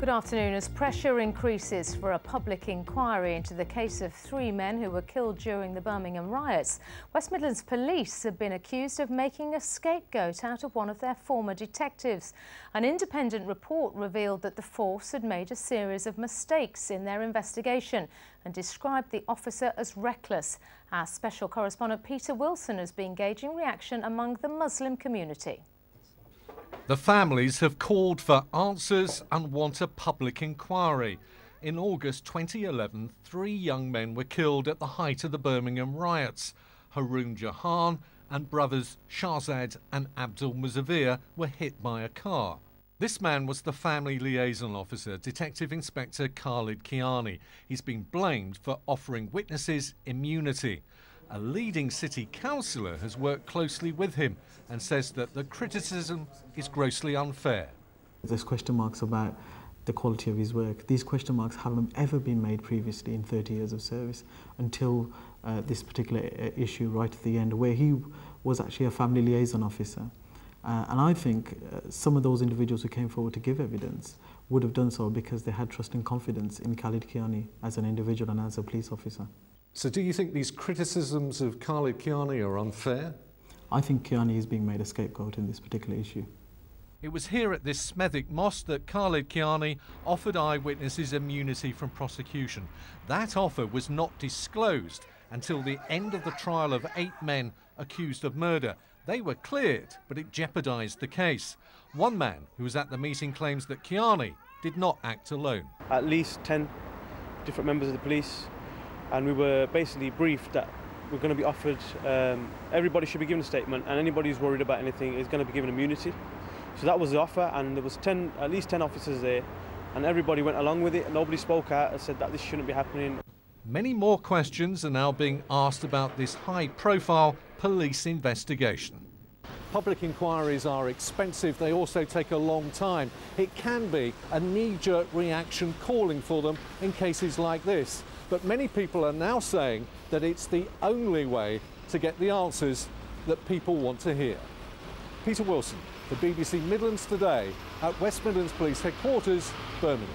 Good afternoon. As pressure increases for a public inquiry into the case of 3 men who were killed during the Birmingham riots, West Midlands Police have been accused of making a scapegoat out of one of their former detectives. An independent report revealed that the force had made a series of mistakes in their investigation and described the officer as reckless. Our special correspondent Peter Wilson has been gauging reaction among the Muslim community. The families have called for answers and want a public inquiry. In August 2011, 3 young men were killed at the height of the Birmingham riots. Tariq Jahan and brothers Shahzad and Abdul Muzavir were hit by a car. This man was the family liaison officer, Detective Inspector Tariq Jahan. He's been blamed for offering witnesses immunity. A leading city councillor has worked closely with him and says that the criticism is grossly unfair. There's question marks about the quality of his work. These question marks haven't ever been made previously in 30 years of service until this particular issue right at the end, where he was actually a family liaison officer. And I think some of those individuals who came forward to give evidence would have done so because they had trust and confidence in Tariq Jahan as an individual and as a police officer. So do you think these criticisms of Tariq Jahan are unfair? I think Jahan is being made a scapegoat in this particular issue. It was here at this Smethwick mosque that Tariq Jahan offered eyewitnesses immunity from prosecution. That offer was not disclosed until the end of the trial of 8 men accused of murder. They were cleared, but it jeopardised the case. One man who was at the meeting claims that Jahan did not act alone. At least 10 different members of the police, and we were basically briefed that we're going to be offered, everybody should be given a statement, and anybody who's worried about anything is going to be given immunity. So that was the offer, and there was at least 10 officers there, and everybody went along with it. Nobody spoke out and said that this shouldn't be happening. Many more questions are now being asked about this high-profile police investigation. Public inquiries are expensive, they also take a long time. It can be a knee-jerk reaction calling for them in cases like this. But many people are now saying that it's the only way to get the answers that people want to hear. Peter Wilson for BBC Midlands Today at West Midlands Police Headquarters, Birmingham.